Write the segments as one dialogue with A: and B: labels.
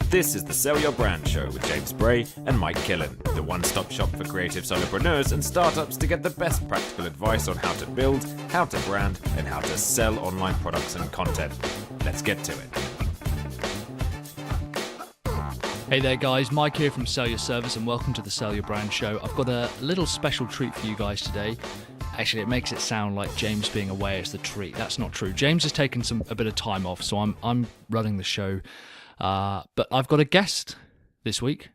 A: This is the Sell Your Brand Show with James Bray and Mike Killen, the one-stop shop for creative solopreneurs and startups to get the best practical advice on how to build, how to brand, and how to sell online products and content. Let's get to it.
B: Hey there guys, Mike here from Sell Your Service and welcome to the Sell Your Brand Show. I've got a little special treat for you guys today. Actually, it makes it sound like James being away is the treat. That's not true. James has taken a bit of time off, so I'm running the show. But I've got a guest this week.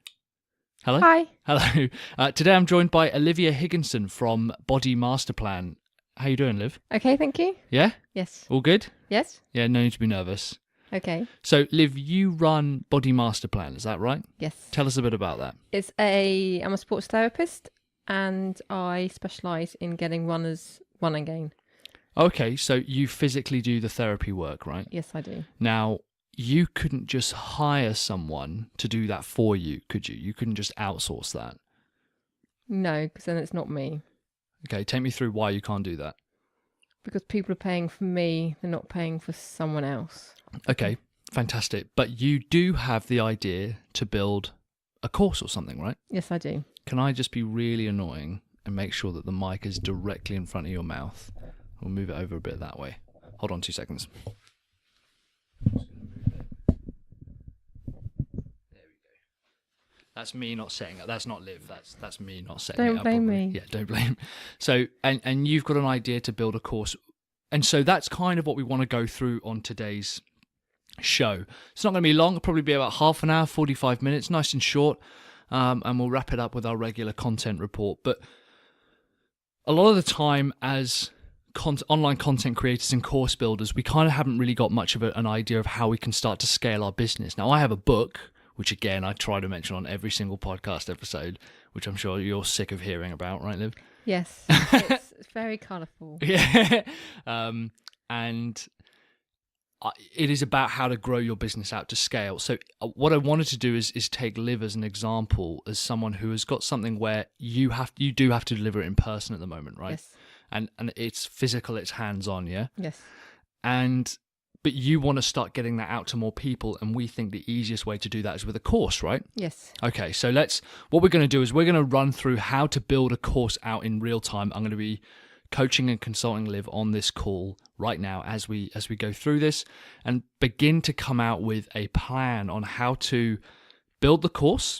B: Hello.
C: Hi.
B: Hello. Today I'm joined by Olivia Higginson from Body Master Plan. How you doing, Liv?
C: Okay, thank you.
B: Yeah?
C: Yes.
B: All good?
C: Yes.
B: Yeah, no need to be nervous.
C: Okay.
B: So, Liv, you run Body Master Plan, is that right?
C: Yes.
B: Tell us a bit about that.
C: I'm a sports therapist and I specialise in getting runners run again.
B: Okay, so you physically do the therapy work, right?
C: Yes, I do.
B: Now, you couldn't just hire someone to do that for you, could you? You couldn't just outsource that.
C: No, because then it's not me.
B: Okay, take me through why you can't do that.
C: Because people are paying for me, they're not paying for someone else.
B: Okay, fantastic. But you do have the idea to build a course or something, right?
C: Yes, I do.
B: Can I just be really annoying and make sure that the mic is directly in front of your mouth? We'll move it over a bit that way. Hold on 2 seconds. That's me not setting up. That's not Liv. That's me not setting it up.
C: Don't blame
B: properly.
C: me.
B: Yeah, don't blame. So, and you've got an idea to build a course. And so that's kind of what we want to go through on today's show. It's not going to be long. It'll probably be about half an hour, 45 minutes, nice and short. And we'll wrap it up with our regular content report. But a lot of the time as online content creators and course builders, we kind of haven't really got much of an idea of how we can start to scale our business. Now, I have a book, which again, I try to mention on every single podcast episode, which I'm sure you're sick of hearing about, right, Liv?
C: Yes, it's very colourful.
B: Yeah. And it is about how to grow your business out to scale. So what I wanted to do is take Liv as an example, as someone who has got something where you do have to deliver it in person at the moment, right?
C: Yes.
B: And it's physical, it's hands-on, yeah?
C: Yes.
B: But you want to start getting that out to more people, and we think the easiest way to do that is with a course, right?
C: Yes.
B: Okay, so what we're going to do is we're going to run through how to build a course out in real time. I'm going to be coaching and consulting Liv on this call right now as we go through this and begin to come out with a plan on how to build the course,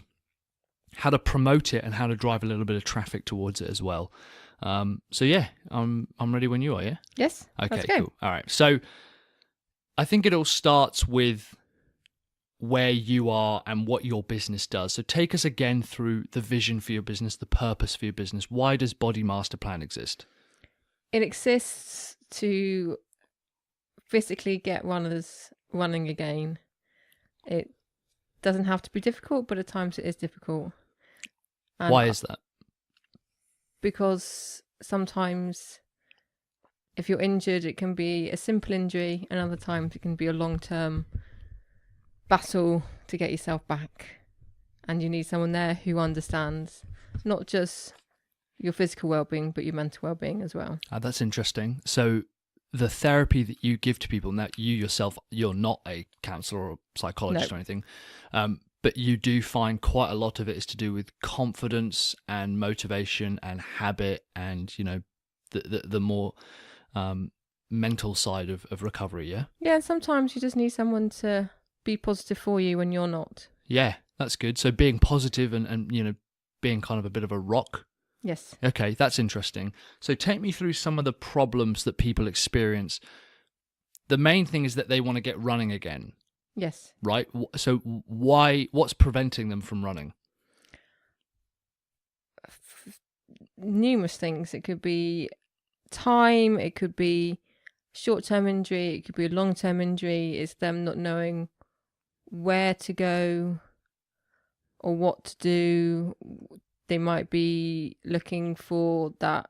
B: how to promote it, and how to drive a little bit of traffic towards it as well. So yeah, I'm ready when you are, yeah?
C: Yes.
B: Okay,
C: Let's go.
B: cool. All right. So I think it all starts with where you are and what your business does. So take us again through the vision for your business, the purpose for your business. Why does Body Master Plan exist?
C: It exists to physically get runners running again. It doesn't have to be difficult, but at times it is difficult. And
B: Why is that?
C: Because sometimes if you're injured, it can be a simple injury, and other times it can be a long-term battle to get yourself back. And you need someone there who understands not just your physical well-being, but your mental well-being as well.
B: That's interesting. So the therapy that you give to people, now you yourself, you're not a counsellor or psychologist or anything, but you do find quite a lot of it is to do with confidence and motivation and habit and, you know, the more mental side of recovery, yeah?
C: Yeah, sometimes you just need someone to be positive for you when you're not.
B: Yeah, that's good. So being positive and you know, being kind of a bit of a rock.
C: Yes.
B: Okay, that's interesting. So take me through some of the problems that people experience. The main thing is that they want to get running again.
C: Yes.
B: Right? So what's preventing them from running?
C: Numerous things. It could be time, it could be short-term injury, it could be a long-term injury. It's them not knowing where to go or what to do. They might be looking for that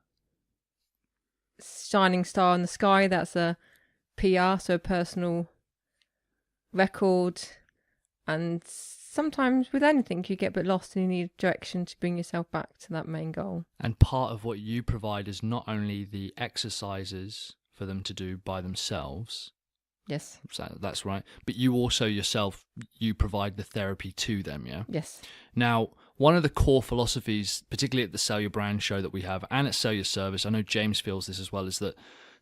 C: shining star in the sky. That's a PR, so a personal record. And sometimes with anything, you get a bit lost and you need direction to bring yourself back to that main goal.
B: And part of what you provide is not only the exercises for them to do by themselves,
C: Yes.
B: So that's right. But you also yourself, you provide the therapy to them, yeah?
C: Yes.
B: Now, one of the core philosophies, particularly at the Sell Your Brand show that we have and at Sell Your Service, I know James feels this as well, is that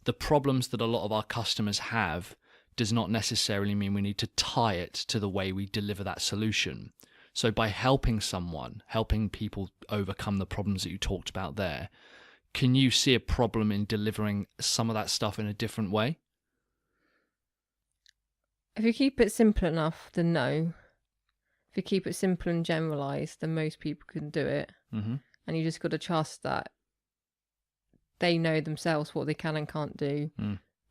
B: the problems that a lot of our customers have does not necessarily mean we need to tie it to the way we deliver that solution. So by helping someone, helping people overcome the problems that you talked about there, can you see a problem in delivering some of that stuff in a different way?
C: If you keep it simple enough, then no. If you keep it simple and generalised, then most people can do it.
B: Mm-hmm.
C: And you just got to trust that they know themselves what they can and can't do,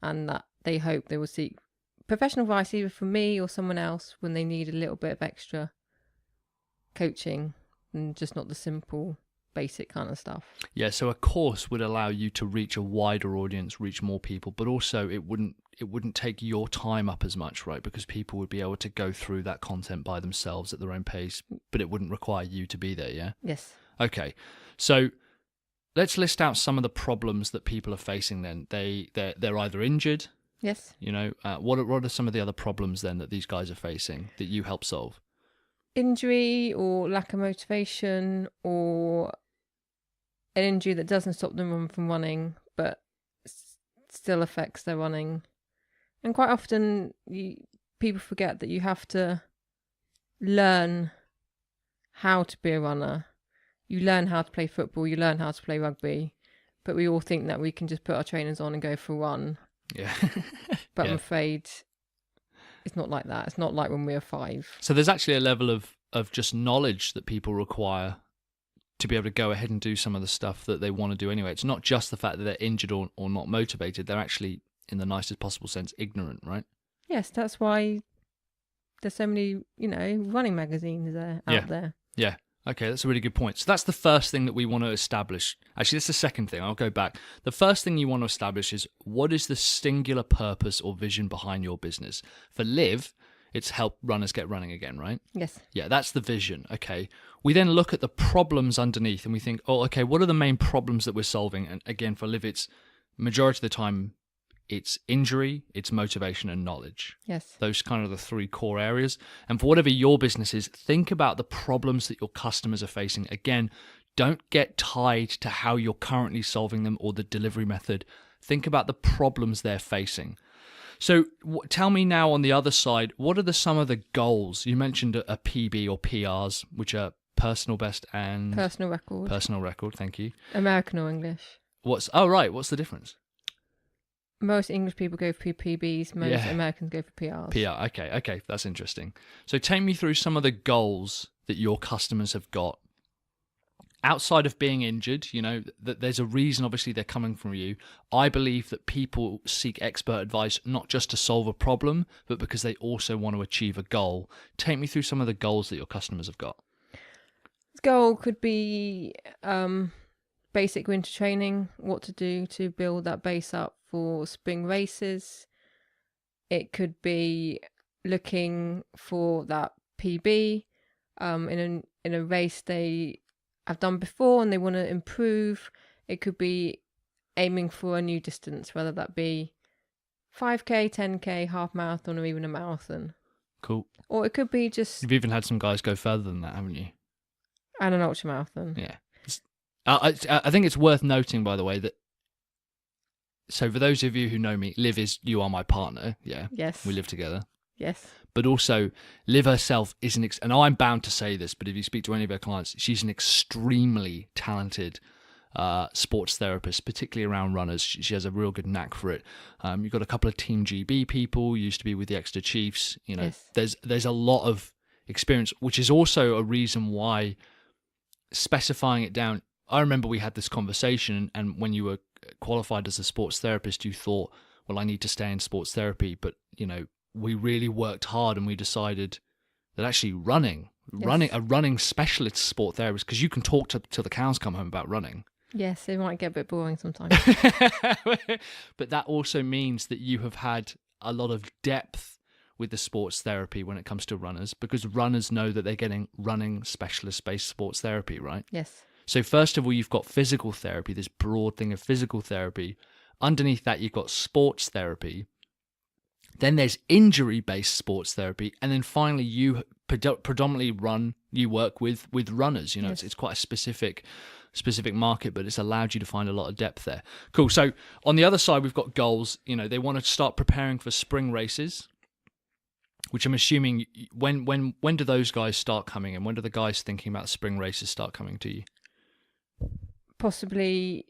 C: and that they hope they will seek professional advice either from me or someone else when they need a little bit of extra coaching and just not the simple basic kind of stuff.
B: Yeah, so a course would allow you to reach a wider audience, reach more people, but also it wouldn't take your time up as much, right? Because people would be able to go through that content by themselves at their own pace, but it wouldn't require you to be there, yeah?
C: Yes.
B: Okay. So let's list out some of the problems that people are facing then. They're either injured,
C: Yes.
B: you know, what are some of the other problems then that these guys are facing that you help solve?
C: Injury or lack of motivation, or an injury that doesn't stop them from running but still affects their running. And quite often people forget that you have to learn how to be a runner. You learn how to play football, you learn how to play rugby, but we all think that we can just put our trainers on and go for a run.
B: Yeah.
C: But
B: Yeah.
C: I'm afraid it's not like that. It's not like when we were 5.
B: So there's actually a level of just knowledge that people require to be able to go ahead and do some of the stuff that they want to do anyway. It's not just the fact that they're injured or not motivated. They're actually, in the nicest possible sense, ignorant, right?
C: Yes, that's why there's so many, running magazines out there.
B: Yeah. Okay, that's a really good point. So that's the first thing that we want to establish. Actually, that's the second thing. I'll go back. The first thing you want to establish is, what is the singular purpose or vision behind your business? For Liv, it's help runners get running again, right?
C: Yes.
B: Yeah, that's the vision. Okay. We then look at the problems underneath and we think, oh, okay, what are the main problems that we're solving? And again, for Liv, it's majority of the time, it's injury, it's motivation and knowledge.
C: Yes.
B: Those kind of the 3 core areas. And for whatever your business is, think about the problems that your customers are facing. Again, don't get tied to how you're currently solving them or the delivery method. Think about the problems they're facing. So tell me now on the other side, what are some of the goals? You mentioned a PB or PRs, which are personal best and...
C: Personal record.
B: Personal record, thank you.
C: American or English.
B: What's the difference?
C: Most English people go for PBs, most Americans go for PRs.
B: PR, okay, that's interesting. So take me through some of the goals that your customers have got. Outside of being injured, that there's a reason, obviously, they're coming from you. I believe that people seek expert advice not just to solve a problem, but because they also want to achieve a goal. Take me through some of the goals that your customers have got.
C: The goal could be basic winter training, what to do to build that base up for spring races. It could be looking for that PB in a race they have done before and they want to improve. It could be aiming for a new distance, whether that be 5k, 10k, half marathon, or even a marathon.
B: Cool.
C: Or it could be just...
B: You've even had some guys go further than that, haven't you?
C: And an ultra marathon.
B: Yeah. I think it's worth noting, by the way, that... So for those of you who know me, Liv you are my partner, yeah?
C: Yes.
B: We live together.
C: Yes.
B: But also, Liv herself is and I'm bound to say this, but if you speak to any of her clients, she's an extremely talented sports therapist, particularly around runners. She has a real good knack for it. You've got a couple of Team GB people, used to be with the Exeter Chiefs.
C: Yes.
B: There's a lot of experience, which is also a reason why specifying it down. I remember we had this conversation, and when you were qualified as a sports therapist, you thought, well, I need to stay in sports therapy. But, we really worked hard and we decided that actually a running specialist sport therapist, because you can talk till the cows come home about running.
C: Yes, it might get a bit boring sometimes.
B: But that also means that you have had a lot of depth with the sports therapy when it comes to runners, because runners know that they're getting running specialist-based sports therapy, right?
C: Yes.
B: So first of all, you've got physical therapy, this broad thing of physical therapy. Underneath that, you've got sports therapy. Then there's injury-based sports therapy, and then finally you predominantly work with runners. You know,
C: Yes.
B: it's quite a specific market, but it's allowed you to find a lot of depth there. Cool. So on the other side, we've got goals. You know, they want to start preparing for spring races, which I'm assuming when do those guys start coming in? When do the guys thinking about spring races start coming to you?
C: Possibly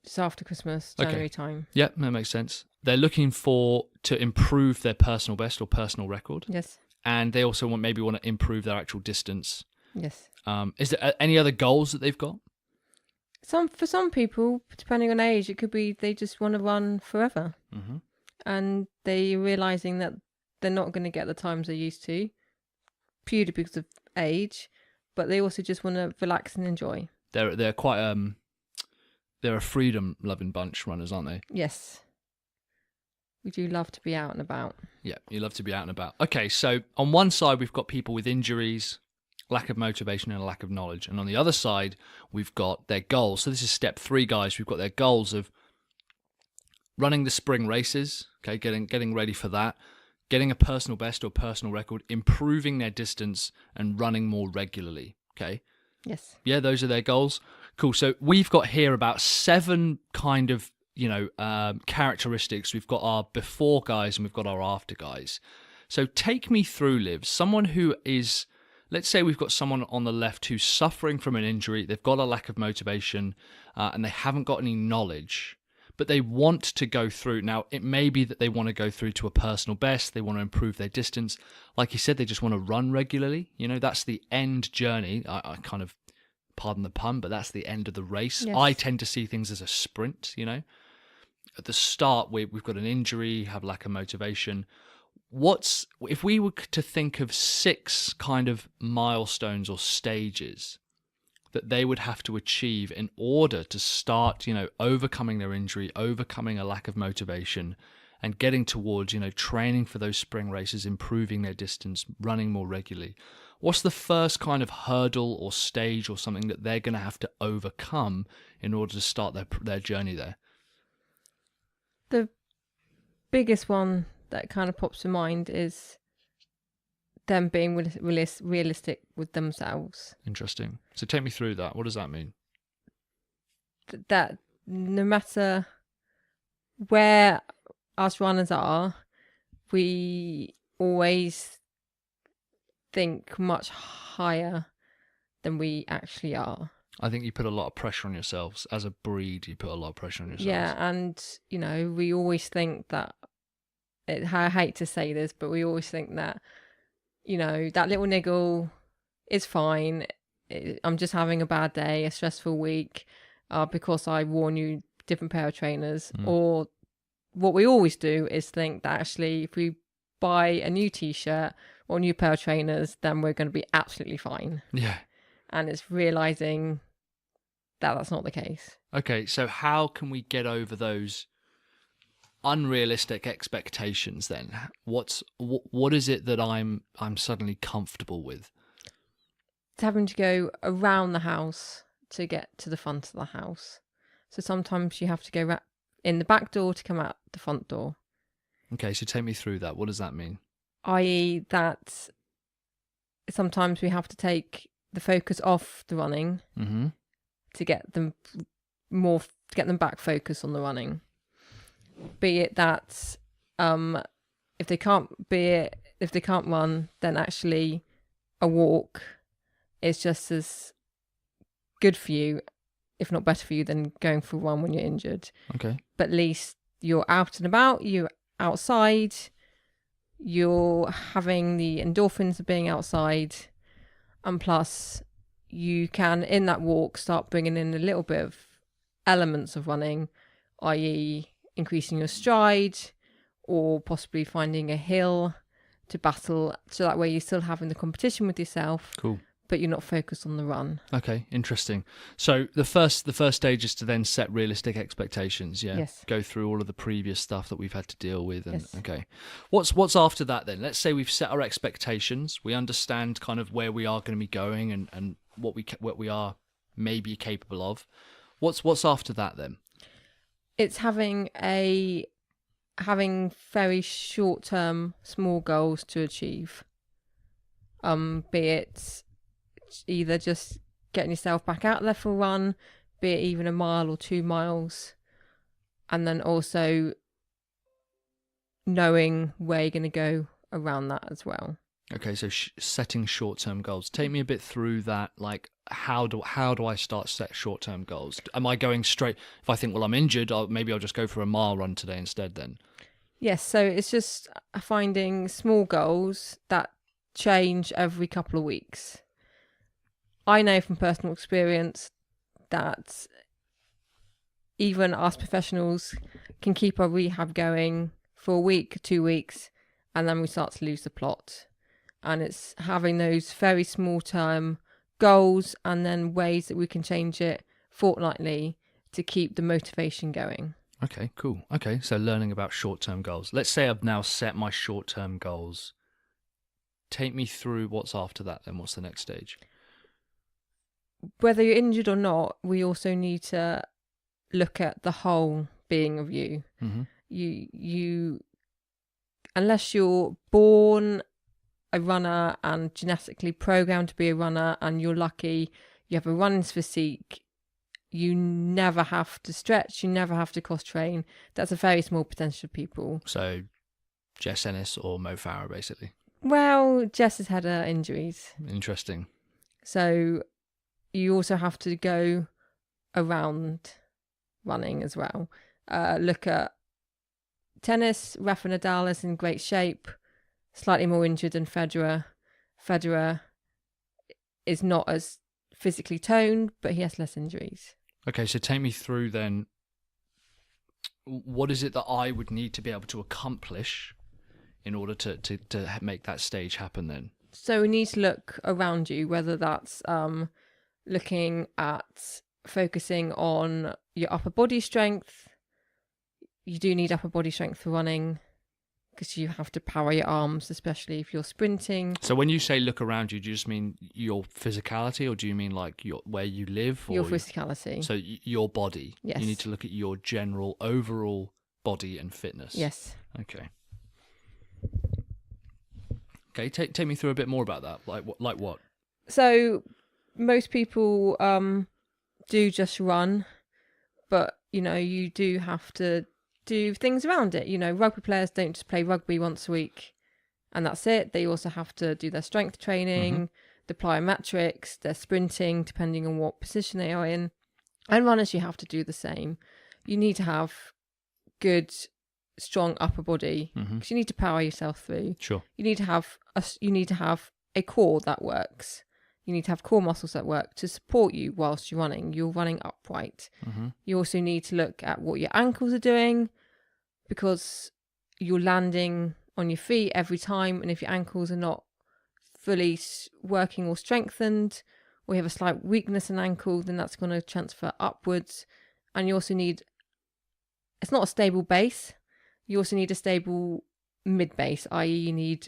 C: just after Christmas, January time.
B: Yeah, that makes sense. They're looking to improve their personal best or personal record,
C: Yes.
B: and they also want to improve their actual distance.
C: Yes.
B: Is there any other goals that they've got?
C: For some people, depending on age, it could be they just want to run forever,
B: Mm-hmm.
C: and they're realizing that they're not going to get the times they used to, purely because of age, but they also just want to relax and enjoy.
B: They're quite they're a freedom loving bunch, runners, aren't they?
C: Yes. We do love to be out and about.
B: Yeah, you love to be out and about. Okay, so on one side we've got people with injuries, lack of motivation, and a lack of knowledge, and on the other side we've got their goals. So this is step 3, guys. We've got their goals of running the spring races, okay, getting ready for that, getting a personal best or personal record, improving their distance, and running more regularly. Okay.
C: Yes.
B: Yeah, those are their goals. Cool. So we've got here about 7 kind of, characteristics. We've got our before guys and we've got our after guys. So take me through, Liv, someone who is, let's say we've got someone on the left who's suffering from an injury. They've got a lack of motivation and they haven't got any knowledge, but they want to go through. Now, it may be that they want to go through to a personal best. They want to improve their distance. Like you said, they just want to run regularly. You know, that's the end journey. I kind of, pardon the pun, but that's the end of the race.
C: Yes.
B: I tend to see things as a sprint, you know. At the start, we've got an injury, have lack of motivation. If we were to think of 6 kind of milestones or stages that they would have to achieve in order to start, overcoming their injury, overcoming a lack of motivation, and getting towards, training for those spring races, improving their distance, running more regularly. What's the first kind of hurdle or stage or something that they're going to have to overcome in order to start their journey there?
C: The biggest one that kind of pops to mind is them being realistic with themselves.
B: Interesting. So take me through that. What does that mean?
C: That no matter where us runners are, we always think much higher than we actually are.
B: I think you put a lot of pressure on yourselves. As a breed, you put a lot of pressure on yourselves.
C: Yeah, and, we always think that, I hate to say this, but we always think that, that little niggle is fine. I'm just having a bad day, a stressful week, because I wore a different pair of trainers. Or what we always do is think that actually if we buy a new t-shirt or a new pair of trainers, then we're going to be absolutely fine.
B: Yeah.
C: And it's realizing that that's not the case.
B: Okay, so how can we get over those unrealistic expectations then? What is it that I'm suddenly comfortable with?
C: It's having to go around the house to get to the front of the house. So sometimes you have to go in the back door to come out the front door.
B: Okay, so take me through that. What does that mean?
C: I.e. that sometimes we have to take the focus off the running to get them back focused on the running. Be it that if they can't run, then actually a walk is just as good for you, if not better for you, than going for a run when you're injured.
B: Okay.
C: But at least you're out and about, you're outside, you're having the endorphins of being outside, and plus you can, in that walk, start bringing in a little bit of elements of running, i.e. increasing your stride or possibly finding a hill to battle, so that way you're still having the competition with yourself.
B: Cool.
C: But you're not focused on the run.
B: Okay, interesting. So the first stage is to then set realistic expectations. Yeah.
C: Yes.
B: Go through all of the previous stuff that we've had to deal with. And,
C: Yes.
B: Okay. What's after that then? Let's say we've set our expectations. We understand kind of where we are going to be going and what we are maybe capable of. What's after that then?
C: It's having a having very short-term small goals to achieve. Be it either just getting yourself back out there for a run, be it even a mile or 2 miles, and then also knowing where you're going to go around that as well.
B: Okay, so setting short-term goals. Take me a bit through that. Like, how do I start set short-term goals? Am I going straight? If I think, well, I'm injured, maybe I'll just go for a mile run today instead. Then.
C: Yes, so it's just finding small goals that change every couple of weeks. I know from personal experience that even us professionals can keep our rehab going for a week, 2 weeks, and then we start to lose the plot. And it's having those very small term goals and then ways that we can change it fortnightly to keep the motivation going.
B: Okay, cool. Okay, so learning about short-term goals. Let's say I've now set my short-term goals. Take me through what's after that then. What's the next stage?
C: Whether you're injured or not, we also need to look at the whole being of you.
B: Mm-hmm.
C: You unless you're born a runner and genetically programmed to be a runner and you're lucky you have a running physique, you never have to stretch, you never have to cross train. That's a very small potential of people.
B: So Jess Ennis or Mo Farah, basically.
C: Well, Jess has had her injuries.
B: Interesting.
C: So you also have to go around running as well. Look at tennis. Rafa Nadal is in great shape, slightly more injured than Federer. Federer is not as physically toned, but he has less injuries.
B: Okay, so take me through then, what is it that I would need to be able to accomplish in order to make that stage happen then?
C: So we need to look around you, whether that's looking at focusing on your upper body strength. You do need upper body strength for running because you have to power your arms, especially if you're sprinting.
B: So when you say look around you, do you just mean your physicality, or do you mean like where you live? Or
C: Your physicality.
B: So your body.
C: Yes.
B: You need to look at your general overall body and fitness.
C: Yes.
B: Okay. Okay, take me through a bit more about that. Like what?
C: So most people do just run, but you do have to do things around it. Rugby players don't just play rugby once a week and that's it. They also have to do their strength training, the plyometrics, their sprinting, depending on what position they are in. And runners, you have to do the same. You need to have good, strong upper body because you need to power yourself through.
B: Sure.
C: You need to have a core that works. You need to have core muscles that work to support you whilst you're running. You're running upright. You also need to look at what your ankles are doing because you're landing on your feet every time. And if your ankles are not fully working or strengthened, or you have a slight weakness in ankle, then that's going to transfer upwards. And you also need, it's not a stable base. You also need a stable mid base, i.e. you need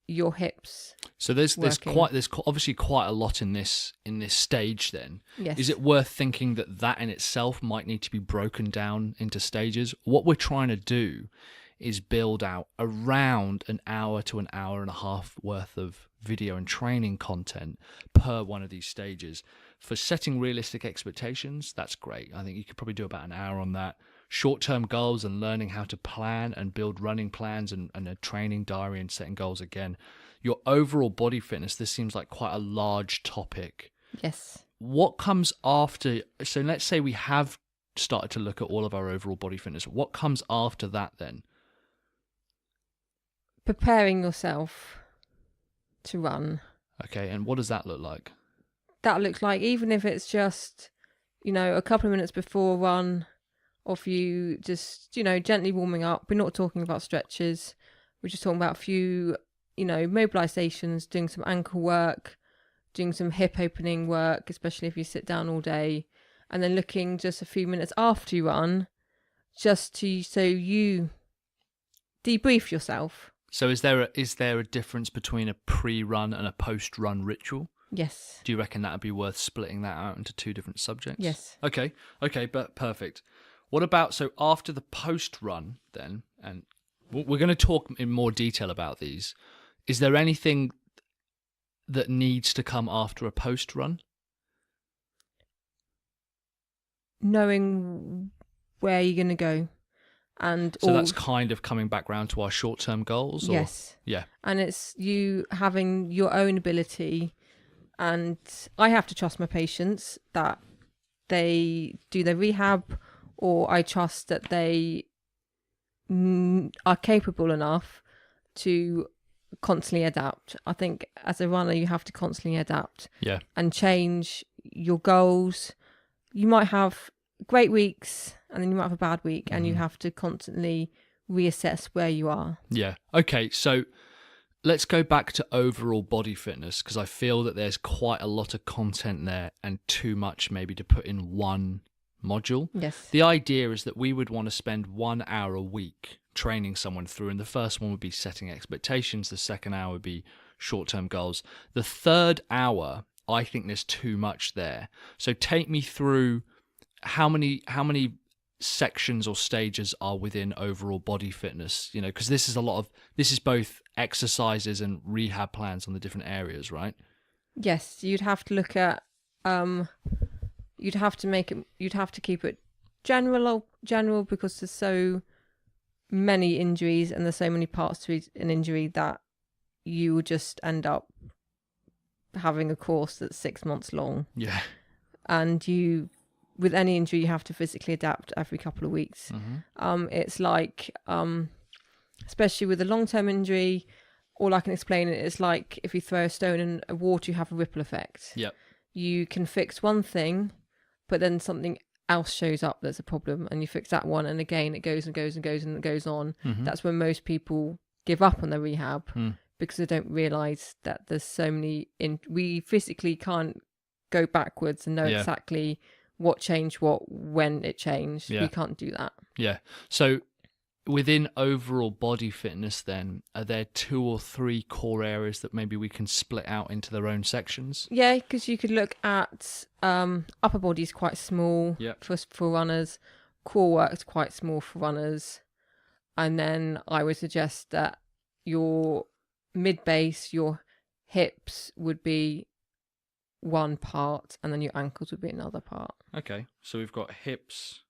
C: your hips.
B: So there's
C: working.
B: obviously quite a lot in this stage then.
C: Yes.
B: Is it worth thinking that in itself might need to be broken down into stages? What we're trying to do is build out around an hour to an hour and a half worth of video and training content per one of these stages. For setting realistic expectations, that's great. I think you could probably do about an hour on that. Short-term goals and learning how to plan and build running plans and a training diary and setting goals again. Your overall body fitness, this seems like quite a large topic.
C: Yes.
B: What comes after? So let's say we have started to look at all of our overall body fitness. What comes after that then?
C: Preparing yourself to run.
B: Okay, and what does that look like?
C: That looks like, even if it's just, a couple of minutes before a run, of you just, gently warming up. We're not talking about stretches. We're just talking about a few, mobilizations, doing some ankle work, doing some hip opening work, especially if you sit down all day, and then looking just a few minutes after you run, so you debrief yourself.
B: So is there a difference between a pre-run and a post-run ritual?
C: Yes.
B: Do you reckon that would be worth splitting that out into two different subjects?
C: Yes.
B: Okay, but perfect. What about, so after the post-run then, and We're going to talk in more detail about these. Is there anything that needs to come after a post run?
C: Knowing where you're going to go. And
B: so that's kind of coming back round to our short-term goals? Or?
C: Yes.
B: Yeah.
C: And it's you having your own ability. And I have to trust my patients that they do their rehab, or I trust that they are capable enough to constantly adapt. I think as a runner, you have to constantly adapt and change your goals. You might have great weeks and then you might have a bad week, and you have to constantly reassess where you are.
B: Yeah. Okay, so let's go back to overall body fitness, because I feel that there's quite a lot of content there and too much maybe to put in one module.
C: Yes.
B: The idea is that we would want to spend 1 hour a week training someone through, and the first one would be setting expectations, the second hour would be short-term goals. The third hour, I think there's too much there. So take me through how many sections or stages are within overall body fitness, you know, because this is both exercises and rehab plans on the different areas, right?
C: Yes, you'd have to look at you'd have to keep it general, because there's so many injuries and there's so many parts to an injury that you will just end up having a course that's 6 months long.
B: Yeah.
C: And with any injury, you have to physically adapt every couple of weeks. It's like, especially with a long-term injury, all I can explain it is like if you throw a stone in a water, you have a ripple effect.
B: Yep.
C: You can fix one thing, but then something else shows up that's a problem, and you fix that one, and again it goes and goes and goes and it goes on. That's when most people give up on their rehab because they don't realise that there's so many. We physically can't go backwards and know exactly what changed when it changed. We can't do that.
B: Yeah. So within overall body fitness then, are there 2 or 3 core areas that maybe we can split out into their own sections?
C: Yeah, because you could look at upper body's quite small for runners. Core work's quite small for runners. And then I would suggest that your mid-base, your hips would be one part, and then your ankles would be another part.
B: Okay, so we've got hips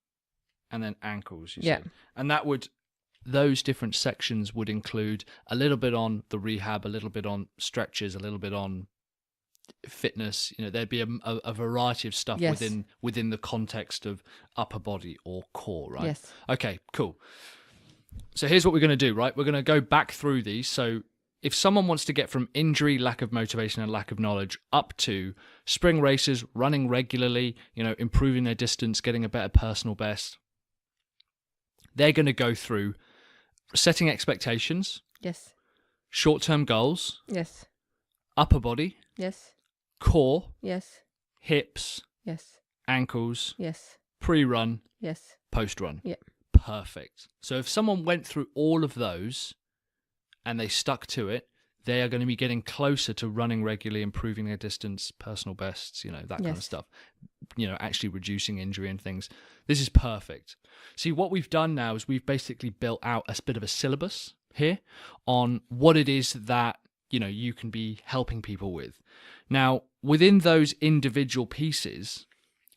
B: and then ankles, you
C: Yeah.
B: said. And those different sections would include a little bit on the rehab, a little bit on stretches, a little bit on fitness. You know, there'd be a variety of stuff within the context of upper body or core, right?
C: Yes.
B: Okay, cool. So here's what we're going to do, right? We're going to go back through these. So if someone wants to get from injury, lack of motivation, and lack of knowledge up to spring races, running regularly, you know, improving their distance, getting a better personal best, they're going to go through setting expectations.
C: Yes.
B: Short-term goals.
C: Yes.
B: Upper body.
C: Yes.
B: Core.
C: Yes.
B: Hips.
C: Yes.
B: Ankles.
C: Yes.
B: Pre-run.
C: Yes.
B: Post-run.
C: Yep.
B: Perfect. So if someone went through all of those and they stuck to it, they are going to be getting closer to running regularly, improving their distance, personal bests, you know, that kind of stuff, you know, actually reducing injury and things. This is perfect. See, what we've done now is we've basically built out a bit of a syllabus here on what it is that, you know, you can be helping people with. Now, within those individual pieces,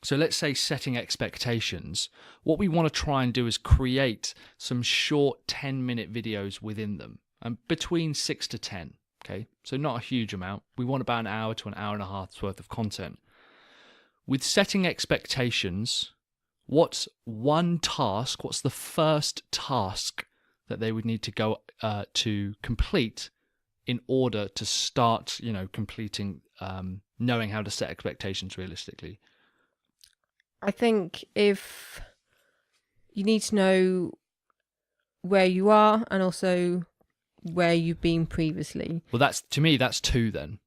B: so let's say setting expectations, what we want to try and do is create some short 10-minute videos within them, and between 6 to 10. Okay, so not a huge amount. We want about an hour to an hour and a half's worth of content. With setting expectations, what's the first task that they would need to go to complete in order to start, you know, completing, knowing how to set expectations realistically?
C: I think if you need to know where you are and also where you've been previously.
B: Well, that's 2 then.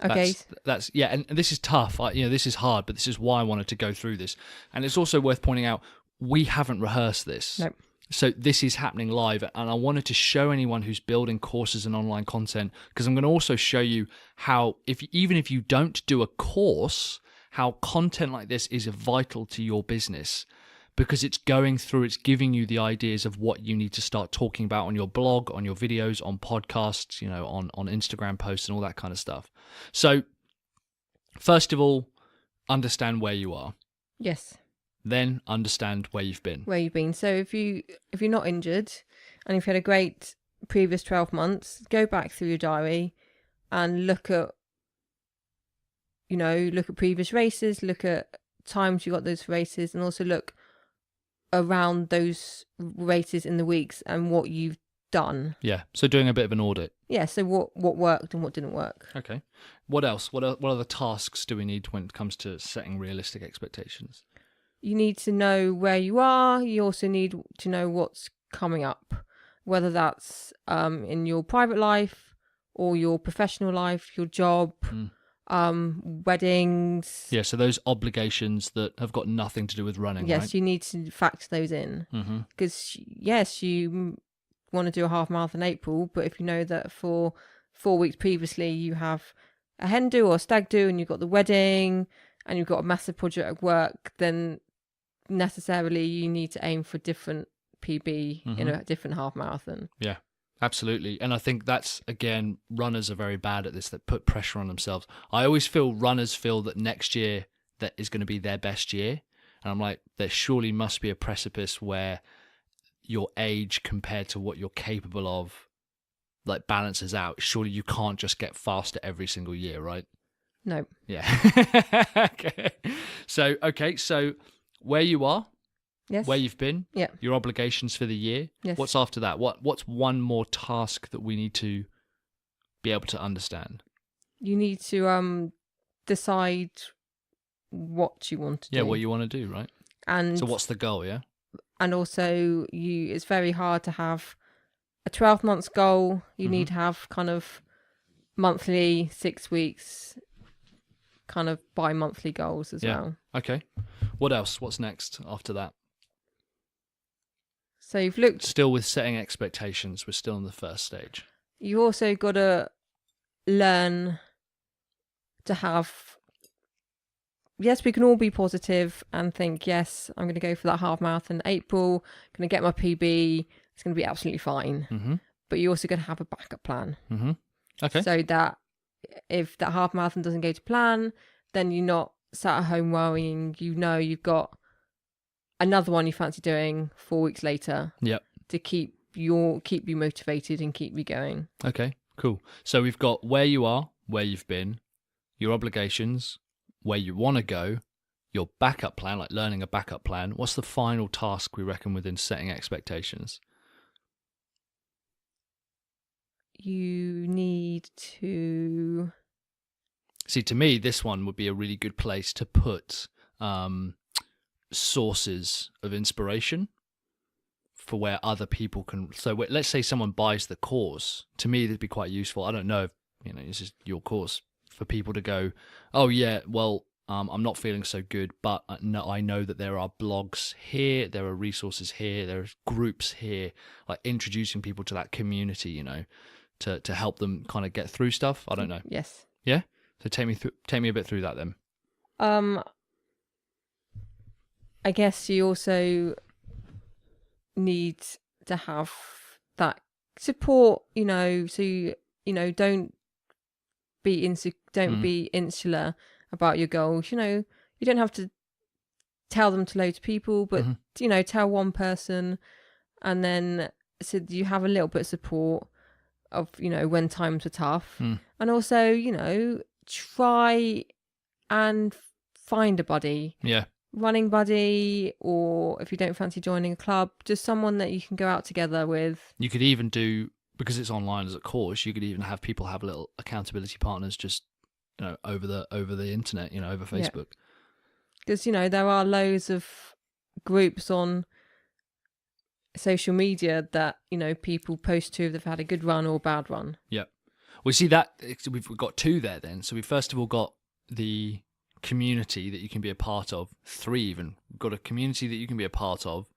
C: Okay.
B: That's yeah, and this is tough. This is hard, but this is why I wanted to go through this. And it's also worth pointing out we haven't rehearsed this.
C: Nope.
B: So this is happening live, and I wanted to show anyone who's building courses and online content, because I'm going to also show you how, even if you don't do a course, how content like this is vital to your business. because it's going through, it's giving you the ideas of what you need to start talking about on your blog, on your videos, on podcasts, on Instagram posts and all that kind of stuff. So first of all, understand where you are.
C: Yes.
B: Then understand where you've been.
C: Where you've been. So if you're not injured and if you had a great previous 12 months, go back through your diary and look at previous races, look at times you got those races, and also look around those races in the weeks and what you've done.
B: Yeah. So doing a bit of an audit.
C: Yeah. So what worked and what didn't work.
B: Okay. What else? What other tasks do we need when it comes to setting realistic expectations?
C: You need to know where you are. You also need to know what's coming up, whether that's in your private life or your professional life, your job, weddings.
B: Yeah, so those obligations that have got nothing to do with running,
C: Yes,
B: right?
C: you need to factor those in. Because, yes, you want to do a half marathon in April, but if you know that for 4 weeks previously you have a hen do or a stag do and you've got the wedding and you've got a massive project at work, then necessarily you need to aim for different PB in a different half marathon.
B: Yeah, absolutely. And I think that's, again, runners are very bad at this, that put pressure on themselves. I always feel runners feel that next year that is going to be their best year. And I'm like, there surely must be a precipice where your age compared to what you're capable of like balances out. Surely you can't just get faster every single year, right?
C: No.
B: Yeah. Okay. So where you are,
C: Yes.
B: where you've been,
C: Yeah.
B: your obligations for the year.
C: Yes.
B: What's after that? What's one more task that we need to be able to understand?
C: You need to decide what you want to do.
B: Yeah, what you want to do, right?
C: And
B: So what's the goal, yeah?
C: and also it's very hard to have a 12 months goal. You need to have kind of monthly, 6 weeks, kind of bi-monthly goals as well.
B: Okay. What else? What's next after that?
C: So you've looked.
B: Still with setting expectations. We're still in the first stage.
C: You also got to learn to have. Yes, we can all be positive and think, yes, I'm going to go for that half marathon in April. I'm going to get my PB. It's going to be absolutely fine.
B: Mm-hmm.
C: But you're also going to have a backup plan.
B: Mm-hmm. Okay.
C: So that if that half marathon doesn't go to plan, then you're not sat at home worrying. You know you've got another one you fancy doing 4 weeks later.
B: Yep.
C: To keep you motivated and keep you going.
B: Okay, cool. So we've got where you are, where you've been, your obligations, where you want to go, your backup plan, like learning a backup plan. What's the final task we reckon within setting expectations?
C: You need to.
B: See, to me, this one would be a really good place to put sources of inspiration for where other people can. So let's say someone buys the course. To me, that'd be quite useful. I don't know if it's just your course for people to go, oh yeah, well, I'm not feeling so good, but I know that there are blogs here, there are resources here, there are groups here, like introducing people to that community, to help them kind of get through stuff. I don't know.
C: Yes.
B: Yeah. So take me a bit through that then.
C: I guess you also need to have that support, so don't be insular about your goals. You don't have to tell them to loads of people, but tell one person, and then so you have a little bit of support of when times are tough, and also try and find a buddy.
B: Yeah.
C: Running buddy, or if you don't fancy joining a club, just someone that you can go out together with.
B: You could even do, because it's online as a course, you could even have people have little accountability partners just over the internet, over Facebook.
C: Because there are loads of groups on social media that people post to if they've had a good run or a bad run.
B: Yeah. We see that we've got two there then. So we first of all got the community that you can be a part of. 3 even. We've got a community that you can be a part of.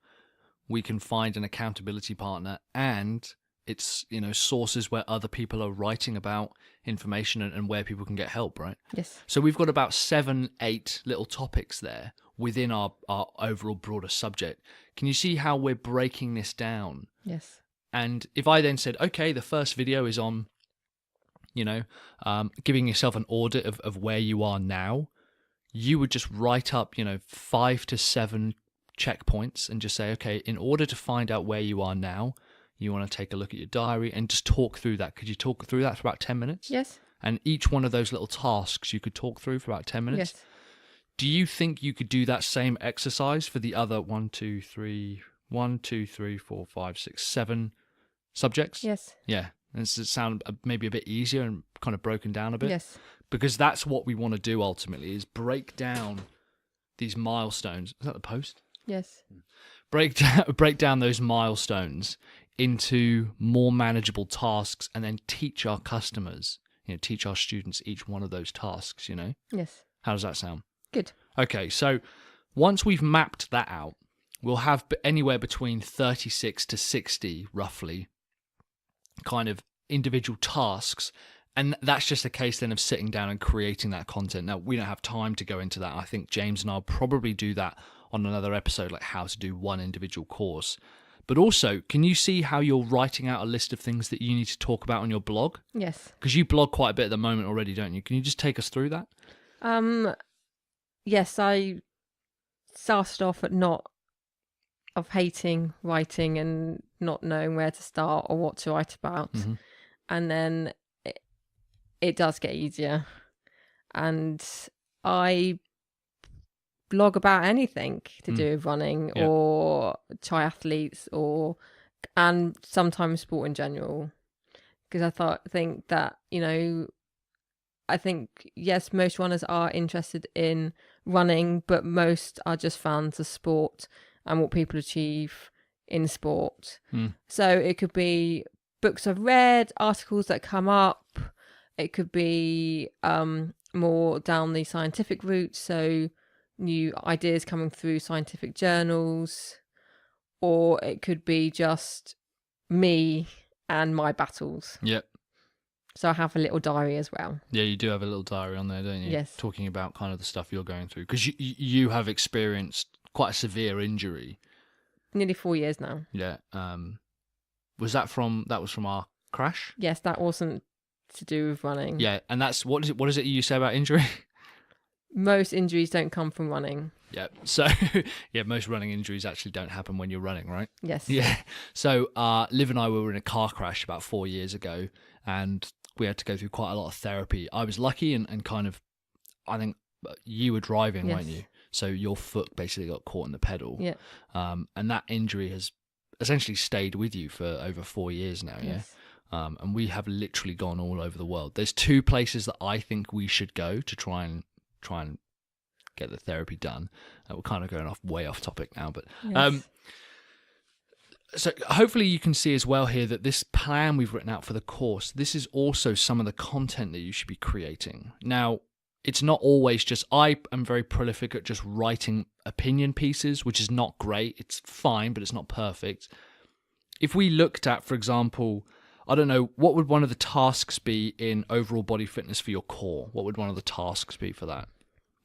B: We can find an accountability partner, and it's sources where other people are writing about information and where people can get help, right?
C: Yes.
B: So we've got about 7-8 little topics there within our overall broader subject. Can you see how we're breaking this down?
C: Yes.
B: And if I then said, okay, the first video is on, giving yourself an audit of where you are now, you would just write up, 5 to 7 checkpoints and just say, okay, in order to find out where you are now, you want to take a look at your diary and just talk through that. Could you talk through that for about 10 minutes?
C: Yes.
B: And each one of those little tasks you could talk through for about 10 minutes?
C: Yes.
B: Do you think you could do that same exercise for the other 7 subjects?
C: Yes.
B: Yeah. And does it sound maybe a bit easier and kind of broken down a bit?
C: Yes.
B: Because that's what we want to do ultimately, is break down these milestones. Is that the post?
C: Yes.
B: Break down those milestones into more manageable tasks, and then teach our customers, teach our students each one of those tasks,
C: Yes.
B: How does that sound?
C: Good.
B: Okay, so once we've mapped that out, we'll have anywhere between 36 to 60, roughly, kind of individual tasks. And that's just a case then of sitting down and creating that content. Now, we don't have time to go into that. I think James and I'll probably do that on another episode, like how to do one individual course. But also, can you see how you're writing out a list of things that you need to talk about on your blog?
C: Yes.
B: Because you blog quite a bit at the moment already, don't you? Can you just take us through that?
C: Yes, I started off of hating writing and not knowing where to start or what to write about.
B: Mm-hmm.
C: And then it does get easier. And I blog about anything to do with running or triathletes and sometimes sport in general. Because think that, I think, yes, most runners are interested in running, but most are just fans of sport and what people achieve in sport. So it could be books I've read, articles that come up. It could be more down the scientific route, so new ideas coming through scientific journals, or it could be just me and my battles.
B: Yep.
C: So I have a little diary as well.
B: Yeah, you do have a little diary on there, don't you?
C: Yes.
B: Talking about kind of the stuff you're going through. Because you have experienced quite a severe injury.
C: Nearly 4 years now.
B: Yeah. Was that from our crash?
C: Yes, that wasn't to do with running.
B: Yeah, and that's what is it you say about injury?
C: Most injuries don't come from running.
B: Yeah. So most running injuries actually don't happen when you're running, right?
C: Yes.
B: Yeah. So Liv and I were in a car crash about 4 years ago, and we had to go through quite a lot of therapy. I was lucky and kind of, I think you were driving,
C: Yes.
B: weren't you? So your foot basically got caught in the pedal.
C: Yeah.
B: And that injury has essentially stayed with you for over 4 years now.
C: Yes.
B: Yeah. And we have literally gone all over the world. There's 2 places that I think we should go to try and get the therapy done. We're kind of going way off topic now, but
C: Yes.
B: so hopefully you can see as well here that this plan we've written out for the course, this is also some of the content that you should be creating. Now, it's not always just, I am very prolific at just writing opinion pieces, which is not great. It's fine, but it's not perfect. If we looked at, for example, I don't know, what would one of the tasks be in overall body fitness for your core? What would one of the tasks be for that?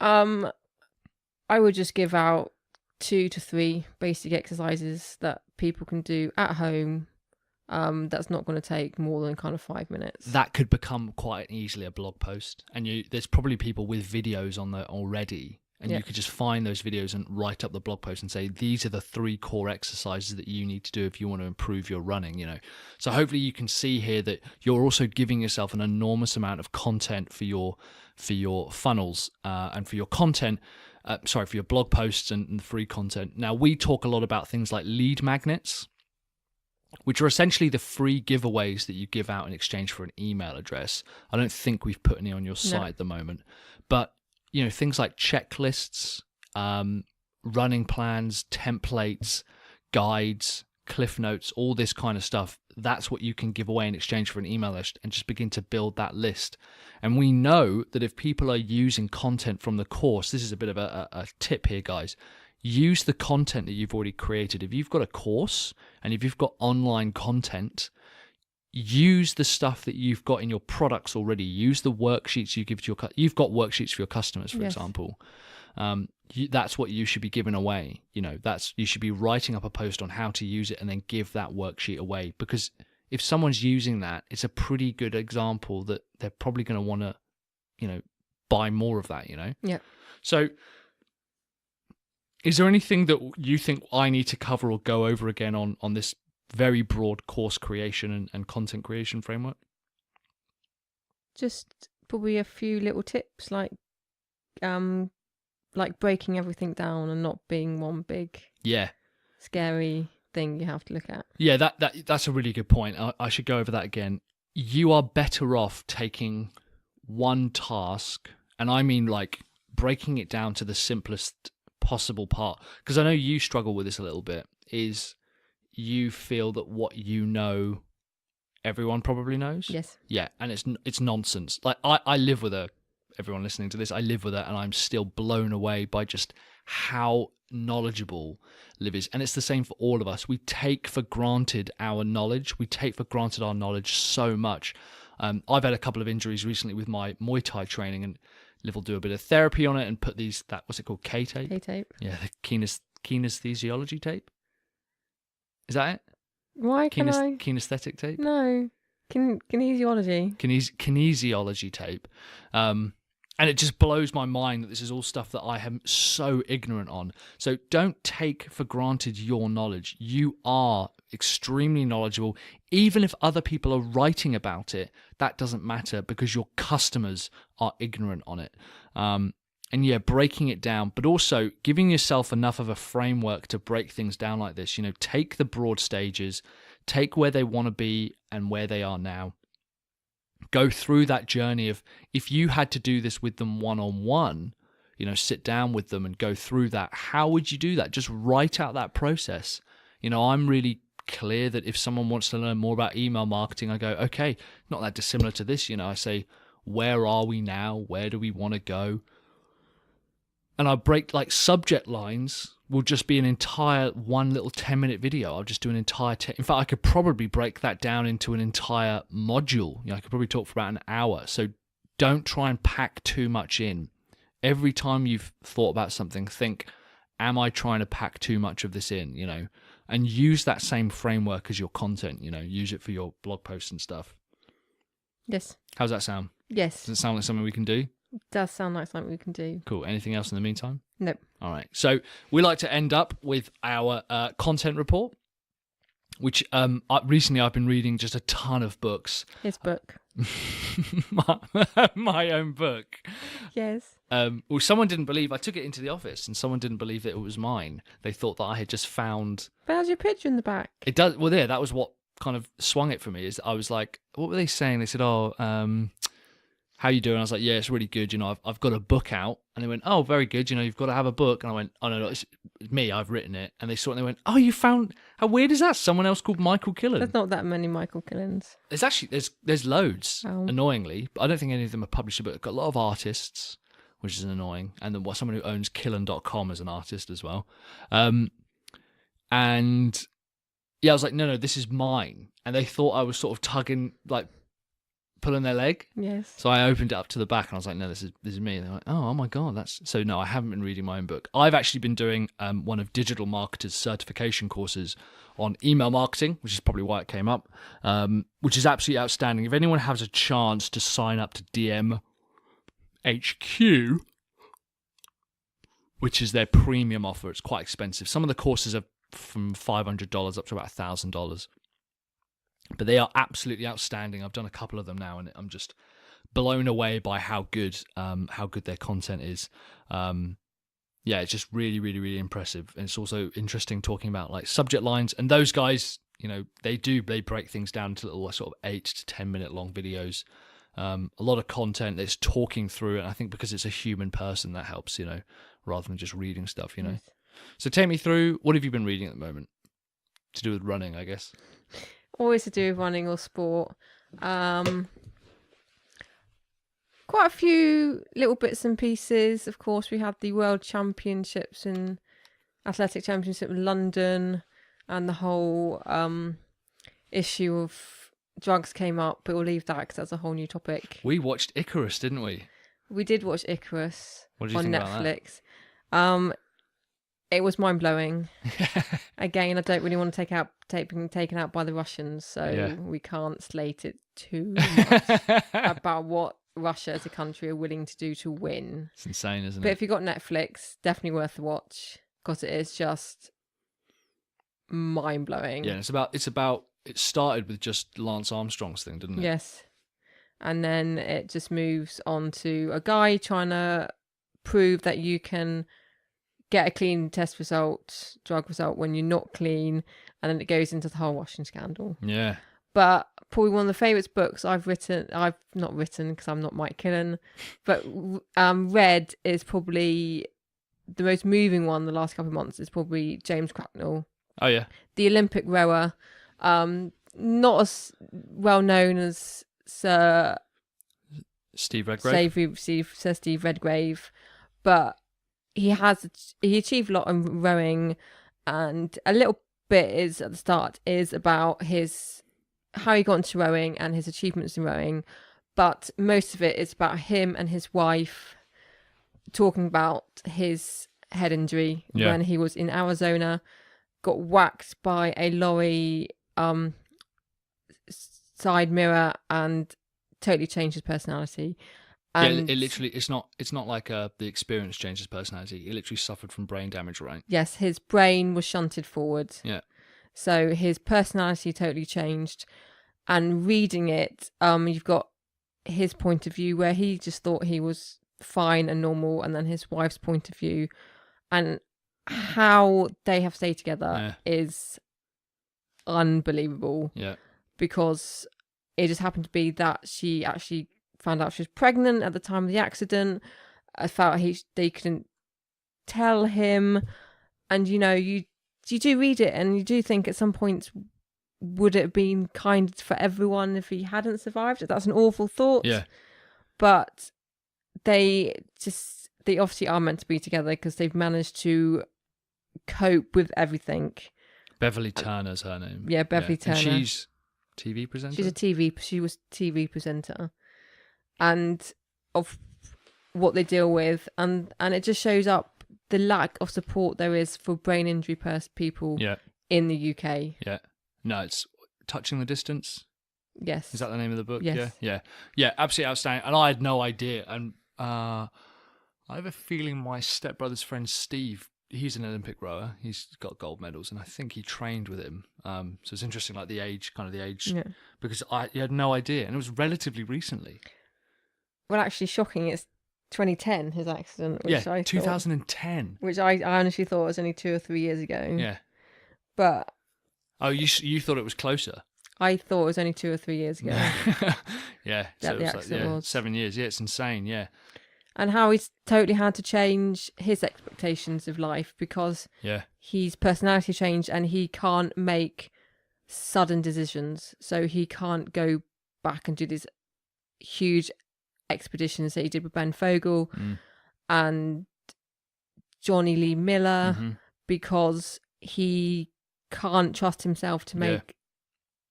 C: I would just give out 2 to 3 basic exercises that people can do at home. That's not going to take more than kind of 5 minutes.
B: That could become quite easily a blog post, and there's probably people with videos on there already, and you could just find those videos and write up the blog post and say, these are the 3 core exercises that you need to do if you want to improve your running, So hopefully you can see here that you're also giving yourself an enormous amount of content for your funnels and for your content. For your blog posts and free content. Now, we talk a lot about things like lead magnets, which are essentially the free giveaways that you give out in exchange for an email address. I don't think we've put any on your site at the moment. But, things like checklists, running plans, templates, guides, cliff notes, all this kind of stuff, that's what you can give away in exchange for an email list, and just begin to build that list. And we know that if people are using content from the course, this is a bit of a tip here, guys, use the content that you've already created. If you've got a course and if you've got online content, use the stuff that you've got in your products already. Use the worksheets you give to you've got worksheets for your customers, for example. That's what you should be giving away. You should be writing up a post on how to use it and then give that worksheet away, because if someone's using that, it's a pretty good example that they're probably going to want to, buy more of that,
C: Yeah.
B: So is there anything that you think I need to cover or go over again on this very broad course creation and content creation framework?
C: Just probably a few little tips, like breaking everything down and not being one big scary thing you have to look at.
B: Yeah, that's a really good point. I should go over that again. You are better off taking one task, and I mean like breaking it down to the simplest possible part, because I know you struggle with this a little bit, is you feel that what you know everyone probably knows.
C: Yes.
B: Yeah, and it's nonsense. Like I live with her. Everyone listening to this, I live with her, and I'm still blown away by just how knowledgeable Liv is. And it's the same for all of us. We take for granted our knowledge. We take for granted our knowledge so much. I've had a couple of injuries recently with my Muay Thai training, and Liv will do a bit of therapy on it and put what's it called? K-tape?
C: K-tape.
B: Yeah, the kinesthesiology tape. Is that it?
C: Why can I?
B: Kinesthetic tape?
C: No. Kinesiology.
B: Kinesiology tape. And it just blows my mind that this is all stuff that I am so ignorant on. So don't take for granted your knowledge. You are extremely knowledgeable. Even if other people are writing about it, that doesn't matter, because your customers are ignorant on it. And yeah, breaking it down, but also giving yourself enough of a framework to break things down like this. Take the broad stages, take where they want to be and where they are now. Go through that journey of, if you had to do this with them one-on-one, sit down with them and go through that, how would you do that? Just write out that process. I'm really clear that if someone wants to learn more about email marketing, I go, okay, not that dissimilar to this. I say, where are we now? Where do we want to go? And I break, like, subject lines will just be an entire one little 10-minute video. I'll just do an entire in fact, I could probably break that down into an entire module. I could probably talk for about an hour. So don't try and pack too much in. Every time you've thought about something, think, am I trying to pack too much of this in, and use that same framework as your content, use it for your blog posts and stuff.
C: Yes.
B: How's that sound?
C: Yes.
B: Does it sound like something we can do?
C: It does sound like something we can do.
B: Cool. Anything else in the meantime?
C: Nope.
B: All right. So we like to end up with our content report, which recently I've been reading just a ton of books.
C: His book.
B: my own book.
C: Yes.
B: Well, someone didn't believe, I took it into the office and someone didn't believe that it was mine. They thought that I had just found.
C: But how's your picture in the back?
B: It does. Well, that was what kind of swung it for me. Is I was like, what were they saying? They said, how you doing? I was like, yeah, it's really good. I've got a book out. And they went, oh, very good. You've got to have a book. And I went, oh, no, it's me. I've written it. And they saw it and they went, oh, you found, how weird is that? Someone else called Michael Killen.
C: There's not that many Michael Killens.
B: There's actually, there's loads,
C: Oh.
B: annoyingly. But I don't think any of them are published, but got a lot of artists, which is annoying. And then someone who owns Killen.com as an artist as well. And yeah, I was like, no, this is mine. And they thought I was sort of tugging, like, pulling their leg.
C: Yes.
B: So I opened it up to the back and I was like, no, this is me. And they're like, oh my God, that's... So no, I haven't been reading my own book. I've actually been doing one of Digital Marketer's certification courses on email marketing, which is probably why it came up, which is absolutely outstanding. If anyone has a chance to sign up to DM HQ, which is their premium offer, it's quite expensive. Some of the courses are from $500 up to about $1,000. But they are absolutely outstanding. I've done a couple of them now, and I'm just blown away by how good their content is. Yeah, it's just really, really, really impressive. And it's also interesting talking about like subject lines. And those guys, they break things down into little sort of 8 to 10 minute long videos. A lot of content that's talking through it. And I think because it's a human person, that helps, rather than just reading stuff,
C: Yes.
B: So take me through, what have you been reading at the moment? To do with running, I guess.
C: Always to do with running or sport. Quite a few little bits and pieces. Of course, we had the World Championships and Athletic Championship in London, and the whole issue of drugs came up, but we'll leave that because that's a whole new topic.
B: We watched Icarus, didn't we?
C: We did watch Icarus
B: What did you
C: on
B: think about that?
C: Netflix. It was mind blowing. Again, I don't really want to being taken out by the Russians, so we can't slate it too much about what Russia as a country are willing to do to win.
B: It's insane, isn't it?
C: But if you've got Netflix, definitely worth a watch because it is just mind blowing.
B: Yeah, it started with just Lance Armstrong's thing, didn't it?
C: Yes. And then it just moves on to a guy trying to prove that you can get a clean drug result when you're not clean, and then it goes into the whole washing scandal.
B: Yeah.
C: But probably one of the favourite books I've not written because I'm not Mike Killen, but read is probably the most moving one the last couple of months is probably James Cracknell.
B: Oh yeah.
C: The Olympic rower. Not as well known as Sir
B: Steve Redgrave.
C: Steve Redgrave, but he achieved a lot in rowing, and a little bit is at the start is about how he got into rowing and his achievements in rowing, but most of it is about him and his wife talking about his head injury when he was in Arizona, got whacked by a lorry side mirror and totally changed his personality. And
B: it literally, it's not like the experience changed his personality. He literally suffered from brain damage, right?
C: Yes, his brain was shunted forward.
B: Yeah.
C: So his personality totally changed. And reading it, you've got his point of view where he just thought he was fine and normal, and then his wife's point of view, and how they have stayed together is unbelievable.
B: Yeah.
C: Because it just happened to be that she actually found out she was pregnant at the time of the accident. I felt they couldn't tell him, and you do read it and you do think at some point, would it have been kind for everyone if he hadn't survived? That's an awful thought.
B: Yeah.
C: But they obviously are meant to be together because they've managed to cope with everything.
B: Beverly Turner's her name.
C: Yeah, Beverly Turner.
B: And she's TV presenter.
C: She was TV presenter, and of what they deal with, and it just shows up the lack of support there is for brain injury people in the UK.
B: Yeah. No, it's Touching the Distance.
C: Yes.
B: Is that the name of the book?
C: Yes.
B: Yeah, absolutely outstanding. And I had no idea. And I have a feeling my stepbrother's friend Steve, he's an Olympic rower. He's got gold medals, and I think he trained with him. So it's interesting, like the age, because I had no idea, and it was relatively recently.
C: Well, actually, shocking. It's 2010, his accident. Which I
B: 2010.
C: Which I honestly thought was only 2 or 3 years ago.
B: Yeah.
C: But...
B: Oh, you thought it was closer?
C: I thought it was only 2 or 3 years ago.
B: Yeah. So it was 7 years. Yeah, it's insane, yeah.
C: And how he's totally had to change his expectations of life because his personality changed and he can't make sudden decisions. So he can't go back and do these huge expeditions that he did with Ben Fogle and Johnny Lee Miller because he can't trust himself to make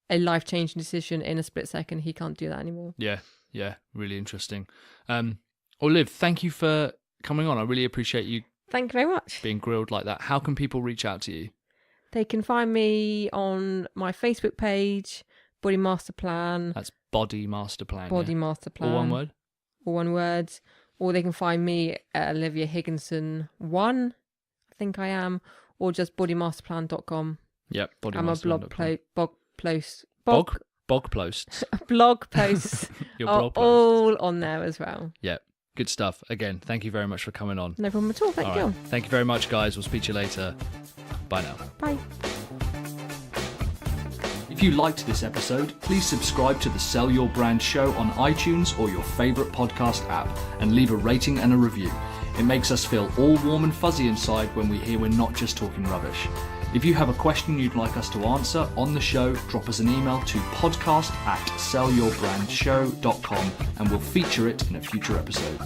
C: a life-changing decision in a split second. He can't do that anymore. Yeah, really interesting. Olive, thank you for coming on. I really appreciate you. Thank you very much. Being grilled like that. How can people reach out to you? They can find me on my Facebook page, Body Master Plan. That's Body Master Plan. Body Master Plan. All one word? All one word. Or they can find me at Olivia Higginson 1, I think I am, or just bodymasterplan.com. Yep, I'm a blog post. Blog posts. Blog posts. Your blog posts. All on there as well. Yep. Good stuff. Again, thank you very much for coming on. No problem at all. Thank you. Thank you very much, guys. We'll speak to you later. Bye now. Bye. If you liked this episode, please subscribe to the Sell Your Brand show on iTunes or your favourite podcast app and leave a rating and a review. It makes us feel all warm and fuzzy inside when we hear we're not just talking rubbish. If you have a question you'd like us to answer on the show, drop us an email to podcast@sellyourbrandshow.com and we'll feature it in a future episode.